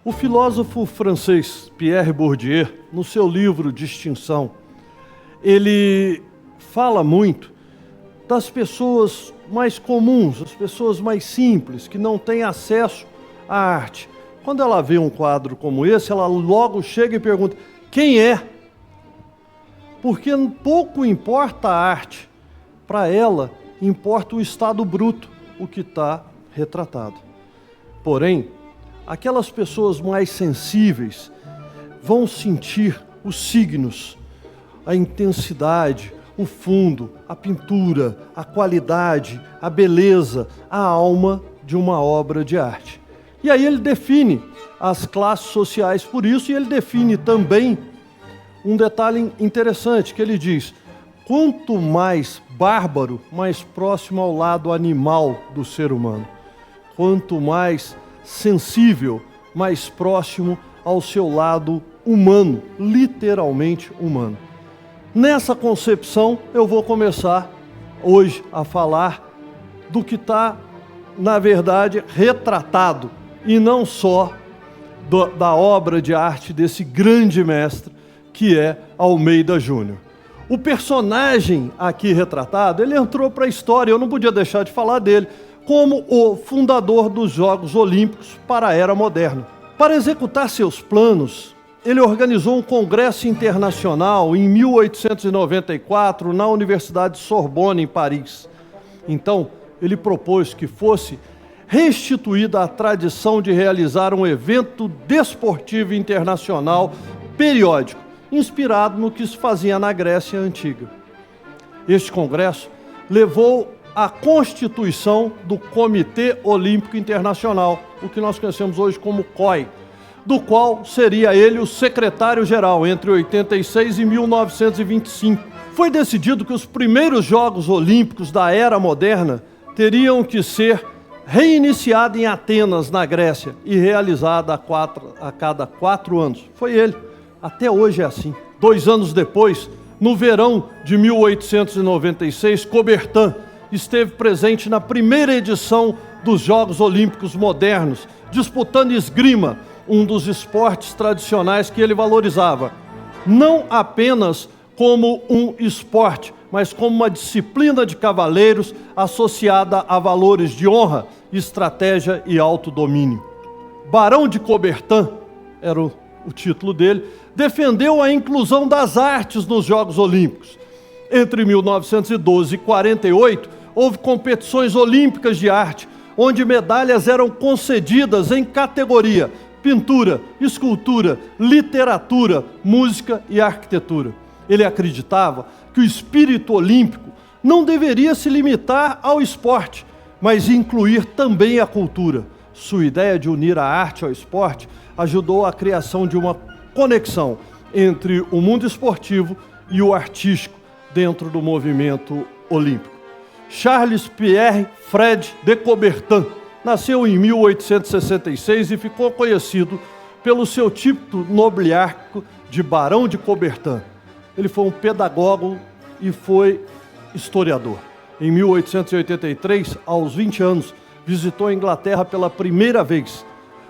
O filósofo francês Pierre Bourdieu, no seu livro Distinção, ele fala muito das pessoas mais comuns, as pessoas mais simples, que não têm acesso à arte. Quando ela vê um quadro como esse, ela logo chega e pergunta: quem é? Porque pouco importa a arte, para ela importa o estado bruto, o que está retratado. Porém, aquelas pessoas mais sensíveis vão sentir os signos, a intensidade, o fundo, a pintura, a qualidade, a beleza, a alma de uma obra de arte. E aí ele define as classes sociais por isso, e ele define também um detalhe interessante, que ele diz: quanto mais bárbaro, mais próximo ao lado animal do ser humano. Quanto mais sensível, mais próximo ao seu lado humano, literalmente humano. Nessa concepção, eu vou começar hoje a falar do que está, na verdade, retratado, e não só da obra de arte desse grande mestre, que é Almeida Júnior. O personagem aqui retratado, ele entrou para a história, eu não podia deixar de falar dele, como o fundador dos Jogos Olímpicos para a Era Moderna. Para executar seus planos, ele organizou um congresso internacional em 1894 na Universidade Sorbonne, em Paris. Então, ele propôs que fosse restituída a tradição de realizar um evento desportivo internacional periódico, inspirado no que se fazia na Grécia Antiga. Este congresso levou à constituição do Comitê Olímpico Internacional, o que nós conhecemos hoje como COI, do qual seria ele o secretário-geral entre 86 e 1925. Foi decidido que os primeiros Jogos Olímpicos da Era Moderna teriam que ser reiniciados em Atenas, na Grécia, e realizados a cada 4 anos. Foi ele. Até hoje é assim. 2 anos depois, no verão de 1896, Coubertin esteve presente na primeira edição dos Jogos Olímpicos Modernos, disputando esgrima, um dos esportes tradicionais que ele valorizava, não apenas como um esporte, mas como uma disciplina de cavaleiros associada a valores de honra, estratégia e autodomínio. Barão de Coubertin, era o título dele, defendeu a inclusão das artes nos Jogos Olímpicos. Entre 1912 e 48, houve competições olímpicas de arte, onde medalhas eram concedidas em categoria pintura, escultura, literatura, música e arquitetura. Ele acreditava que o espírito olímpico não deveria se limitar ao esporte, mas incluir também a cultura. Sua ideia de unir a arte ao esporte ajudou à criação de uma conexão entre o mundo esportivo e o artístico dentro do movimento olímpico. Charles Pierre Fred de Coubertin nasceu em 1866 e ficou conhecido pelo seu título nobiliárquico de Barão de Coubertin. Ele foi um pedagogo e foi historiador. Em 1883, aos 20 anos, visitou a Inglaterra pela primeira vez,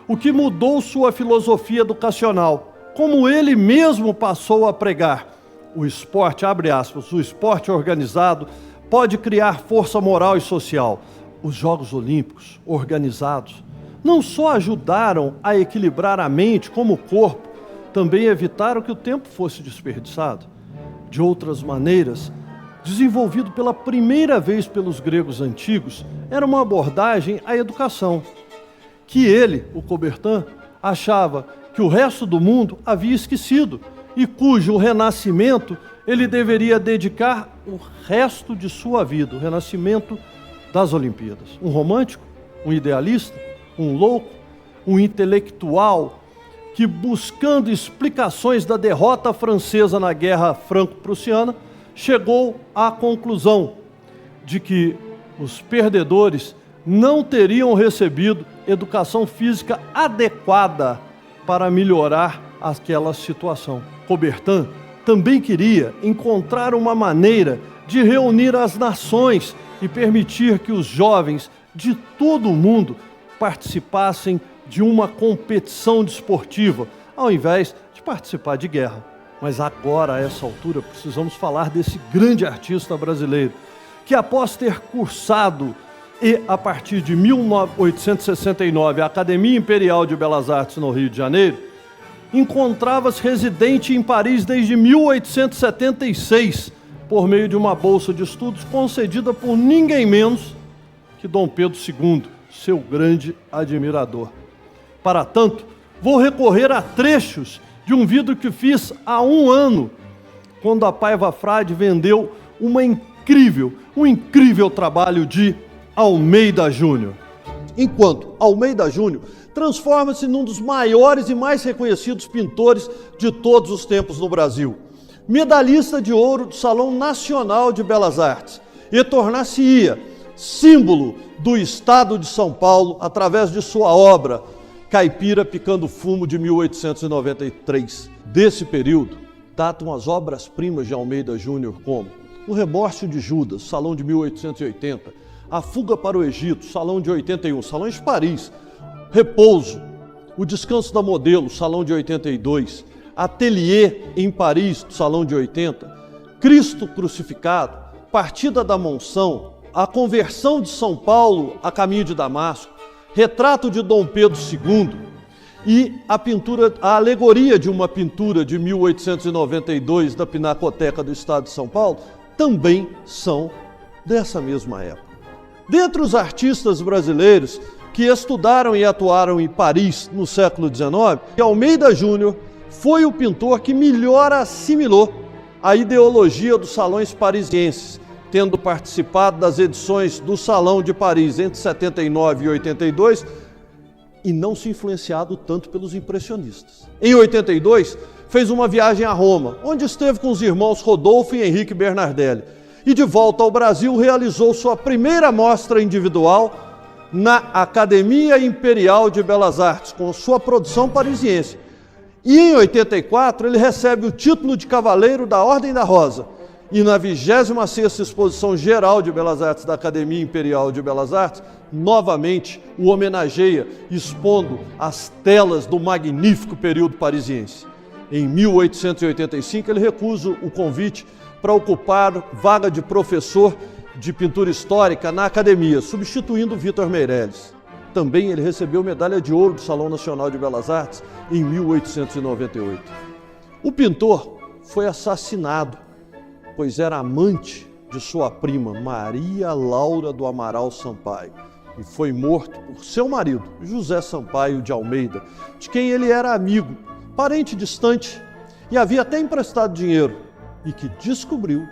o que mudou sua filosofia educacional, como ele mesmo passou a pregar. O esporte, abre aspas, o esporte organizado pode criar força moral e social. Os Jogos Olímpicos organizados não só ajudaram a equilibrar a mente como o corpo, também evitaram que o tempo fosse desperdiçado. De outras maneiras, desenvolvido pela primeira vez pelos gregos antigos, era uma abordagem à educação, que ele, o Coubertin, achava que o resto do mundo havia esquecido e cujo renascimento ele deveria dedicar o resto de sua vida, o renascimento das Olimpíadas. Um romântico, um idealista, um louco, um intelectual que, buscando explicações da derrota francesa na Guerra Franco-Prussiana, chegou à conclusão de que os perdedores não teriam recebido educação física adequada para melhorar aquela situação. Coubertin também queria encontrar uma maneira de reunir as nações e permitir que os jovens de todo o mundo participassem de uma competição desportiva, ao invés de participar de guerra. Mas agora, a essa altura, precisamos falar desse grande artista brasileiro, que após ter cursado a partir de 1869, a Academia Imperial de Belas Artes no Rio de Janeiro, encontrava-se residente em Paris desde 1876, por meio de uma bolsa de estudos concedida por ninguém menos que Dom Pedro II, seu grande admirador. Para tanto, vou recorrer a trechos de um vídeo que fiz há 1 ano, quando a Paiva Frade vendeu um incrível trabalho de Almeida Júnior. Enquanto Almeida Júnior transforma-se num dos maiores e mais reconhecidos pintores de todos os tempos no Brasil. Medalhista de ouro do Salão Nacional de Belas Artes, e tornar-se-ia símbolo do Estado de São Paulo através de sua obra Caipira Picando Fumo, de 1893. Desse período, datam as obras-primas de Almeida Júnior como O Remorso de Judas, Salão de 1880, A Fuga para o Egito, Salão de 81, Salão de Paris, Repouso, O Descanso da Modelo, Salão de 82, Atelier em Paris, Salão de 80, Cristo Crucificado, Partida da Monção, A Conversão de São Paulo a caminho de Damasco, Retrato de Dom Pedro II e a alegoria de uma pintura de 1892 da Pinacoteca do Estado de São Paulo também são dessa mesma época. Dentre os artistas brasileiros que estudaram e atuaram em Paris no século XIX, Almeida Júnior foi o pintor que melhor assimilou a ideologia dos salões parisienses, tendo participado das edições do Salão de Paris entre 79 e 82 e não se influenciado tanto pelos impressionistas. Em 82, fez uma viagem a Roma, onde esteve com os irmãos Rodolfo e Henrique Bernardelli, e de volta ao Brasil realizou sua primeira mostra individual na Academia Imperial de Belas Artes, com sua produção parisiense. E em 84 ele recebe o título de Cavaleiro da Ordem da Rosa, e na 26ª Exposição Geral de Belas Artes da Academia Imperial de Belas Artes, novamente o homenageia, expondo as telas do magnífico período parisiense. Em 1885 ele recusa o convite para ocupar vaga de professor de pintura histórica na academia, substituindo Vitor Meirelles. Também ele recebeu medalha de ouro do Salão Nacional de Belas Artes em 1898. O pintor foi assassinado, pois era amante de sua prima Maria Laura do Amaral Sampaio, e foi morto por seu marido, José Sampaio de Almeida, de quem ele era amigo, parente distante, e havia até emprestado dinheiro, e que descobriu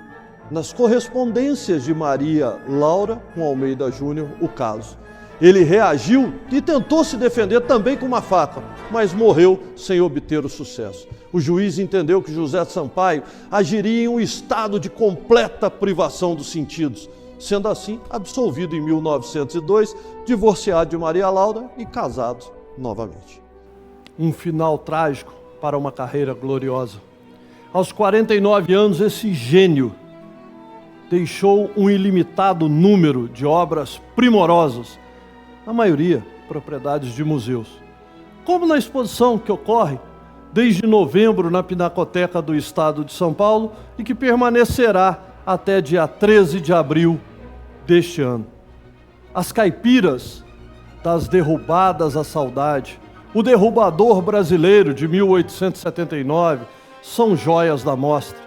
nas correspondências de Maria Laura com Almeida Júnior o caso. Ele reagiu e tentou se defender também com uma faca, mas morreu sem obter o sucesso. O juiz entendeu que José Sampaio agiria em um estado de completa privação dos sentidos, sendo assim absolvido em 1902, divorciado de Maria Laura e casado novamente. Um final trágico para uma carreira gloriosa. Aos 49 anos, esse gênio deixou um ilimitado número de obras primorosas, a maioria propriedades de museus. Como na exposição que ocorre desde novembro na Pinacoteca do Estado de São Paulo e que permanecerá até dia 13 de abril deste ano. As caipiras das derrubadas à saudade, o derrubador brasileiro de 1879, são joias da mostra.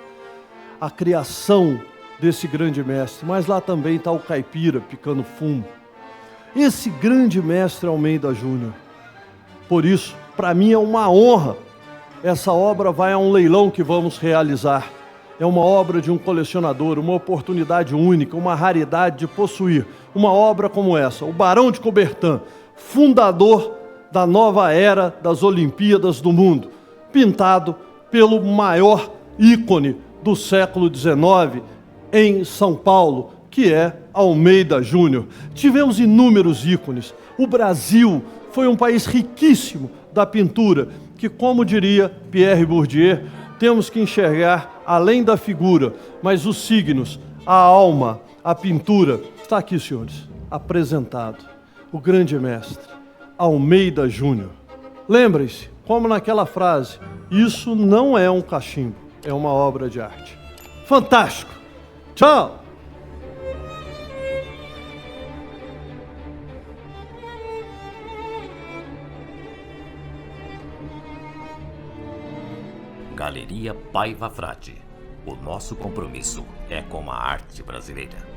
A criação desse grande mestre, mas lá também está o caipira picando fumo. Esse grande mestre Almeida Júnior. Por isso, para mim é uma honra. Essa obra vai a um leilão que vamos realizar. É uma obra de um colecionador, uma oportunidade única, uma raridade de possuir uma obra como essa. O Barão de Coubertin, fundador da nova era das Olimpíadas do mundo, pintado pelo maior ícone do século XIX em São Paulo, que é Almeida Júnior. Tivemos inúmeros ícones. O Brasil foi um país riquíssimo da pintura, que, como diria Pierre Bourdieu, temos que enxergar além da figura, mas os signos, a alma, a pintura. Está aqui, senhores, apresentado, o grande mestre, Almeida Júnior. Lembrem-se, como naquela frase, isso não é um cachimbo, é uma obra de arte. Fantástico! Tchau! Galeria Paiva Frade. O nosso compromisso é com a arte brasileira.